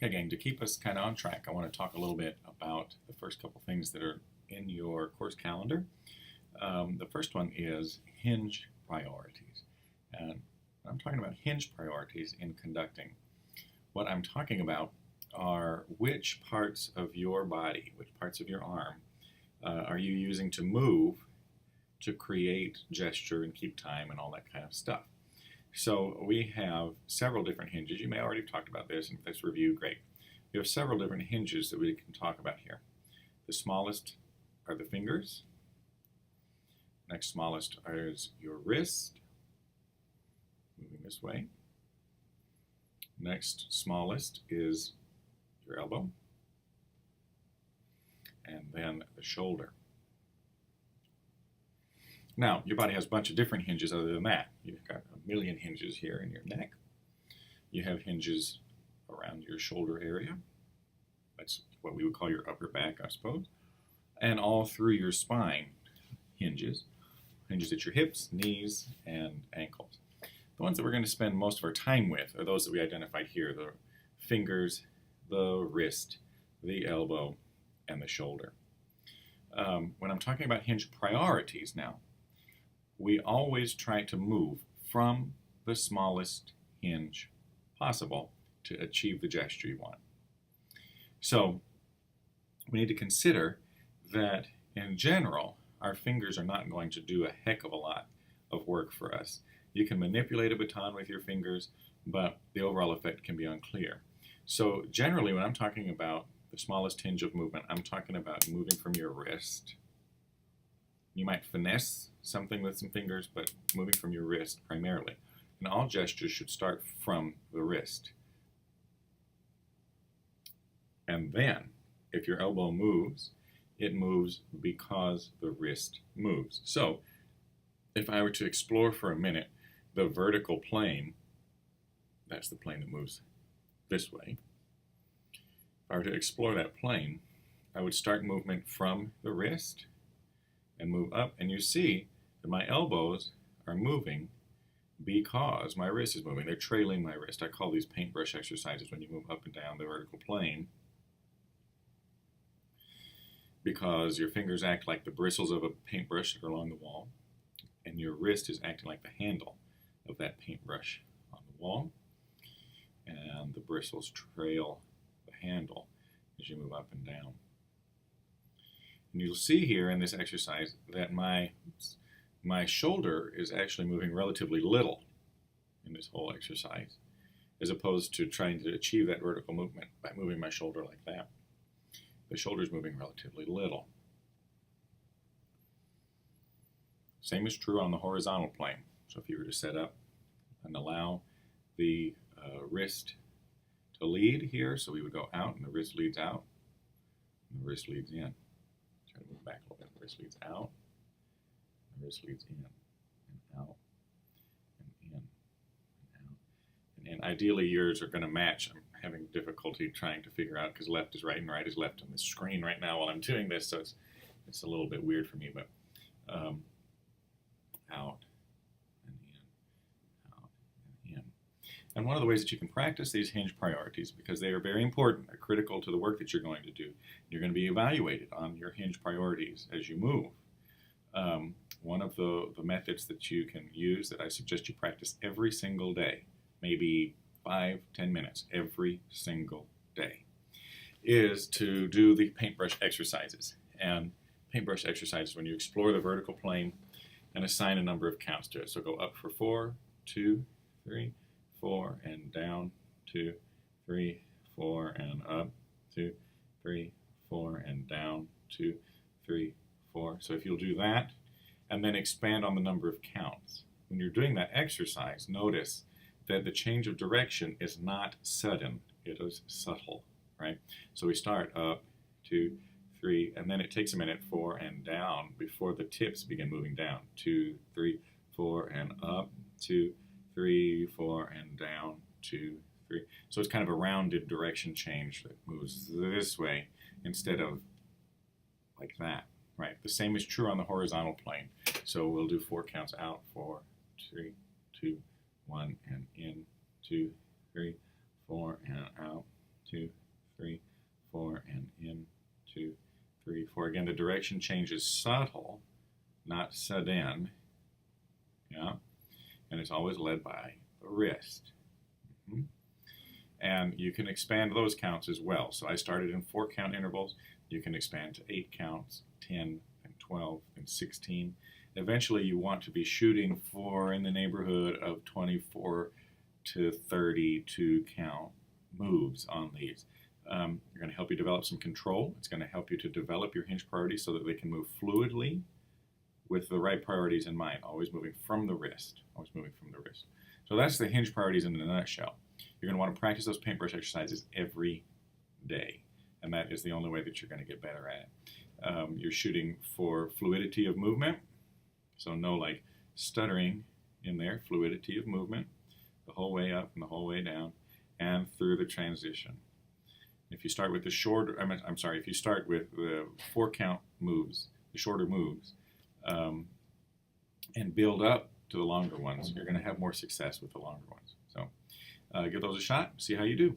Okay, gang, to keep us kind of on track, I want to talk a little bit about the first couple things that are in your course calendar. The first one is Hinge Priorities. And I'm talking about Hinge Priorities in conducting. What I'm talking about are which parts of your body, which parts of your arm, are you using to move, to create gesture and keep time and all that kind of stuff. So we have several different hinges. You may already have talked about this in this review, great. We have several different hinges that we can talk about here. The smallest are the fingers. Next smallest is your wrist, moving this way. Next smallest is your elbow. And then the shoulder. Now, your body has a bunch of different hinges other than that. You've got a million hinges here in your neck. You have hinges around your shoulder area. That's what we would call your upper back, I suppose. And all through your spine, hinges. Hinges at your hips, knees, and ankles. The ones that we're going to spend most of our time with are those that we identified here. The fingers, the wrist, the elbow, and the shoulder. When I'm talking about hinge priorities now, we always try to move from the smallest hinge possible to achieve the gesture you want. So we need to consider that in general, our fingers are not going to do a heck of a lot of work for us. You can manipulate a baton with your fingers, but the overall effect can be unclear. So generally, when I'm talking about the smallest hinge of movement, I'm talking about moving from your wrist. You might finesse something with some fingers, but moving from your wrist primarily. And all gestures should start from the wrist. And then, if your elbow moves, it moves because the wrist moves. So, if I were to explore for a minute the vertical plane, that's the plane that moves this way. If I were to explore that plane, I would start movement from the wrist and move up, and you see that my elbows are moving because my wrist is moving. They're trailing my wrist. I call these paintbrush exercises when you move up and down the vertical plane, because your fingers act like the bristles of a paintbrush that are along the wall, and your wrist is acting like the handle of that paintbrush on the wall, and the bristles trail the handle as you move up and down. And you'll see here in this exercise that my shoulder is actually moving relatively little in this whole exercise, as opposed to trying to achieve that vertical movement by moving my shoulder like that. The shoulder is moving relatively little. Same is true on the horizontal plane. So if you were to set up and allow the wrist to lead here, so we would go out and the wrist leads out, and the wrist leads in. Try to move back a little bit. The wrist leads out, the wrist leads in, and out, and in, and out, and in. Ideally, yours are going to match. I'm having difficulty trying to figure out because left is right and right is left on the screen right now while I'm doing this, so it's a little bit weird for me, but out and in, out and in. And one of the ways that you can practice these hinge priorities, because they are very important, are critical to the work that you're going to do. You're going to be evaluated on your hinge priorities as you move. One of the methods that you can use that I suggest you practice every single day, maybe 5-10 minutes every single day, is to do the paintbrush exercises. And paintbrush exercises when you explore the vertical plane and assign a number of counts to it. So go up for 4, 2, 3, 4, and down, 2, 3, 4, and up, 2, 3, 4, and down, 2, 3, 4. So if you'll do that, and then expand on the number of counts. When you're doing that exercise, notice that the change of direction is not sudden, it is subtle, right? So we start up, 2, 3, and then it takes a minute, 4, and down before the tips begin moving down. 2, 3, 4, and up, 2, 3, 4, and down, 2, 3. So it's kind of a rounded direction change that moves this way instead of like that, right? The same is true on the horizontal plane. So we'll do 4 counts out, 4, 3, 2, 1, and in, 2, 3, 4, and out, 2, 3, 4, and in, 2, 3, 4. Again, the direction change is subtle, not sudden. Yeah, and it's always led by the wrist. Mm-hmm. And you can expand those counts as well. So I started in 4 count intervals. You can expand to 8 counts, 10, and 12, and 16. Eventually, you want to be shooting for in the neighborhood of 24 to 32 count moves on these. You're going to help you develop some control. It's going to help you to develop your hinge priorities so that they can move fluidly with the right priorities in mind, always moving from the wrist, always moving from the wrist. So that's the hinge priorities in a nutshell. You're going to want to practice those paintbrush exercises every day, and that is the only way that you're going to get better at it. You're shooting for fluidity of movement, so no like stuttering in there, fluidity of movement, the whole way up and the whole way down, and through the transition. If you start with the shorter, if you start with the 4 count moves, the shorter moves, and build up to the longer ones, you're going to have more success with the longer ones. So give those a shot, see how you do.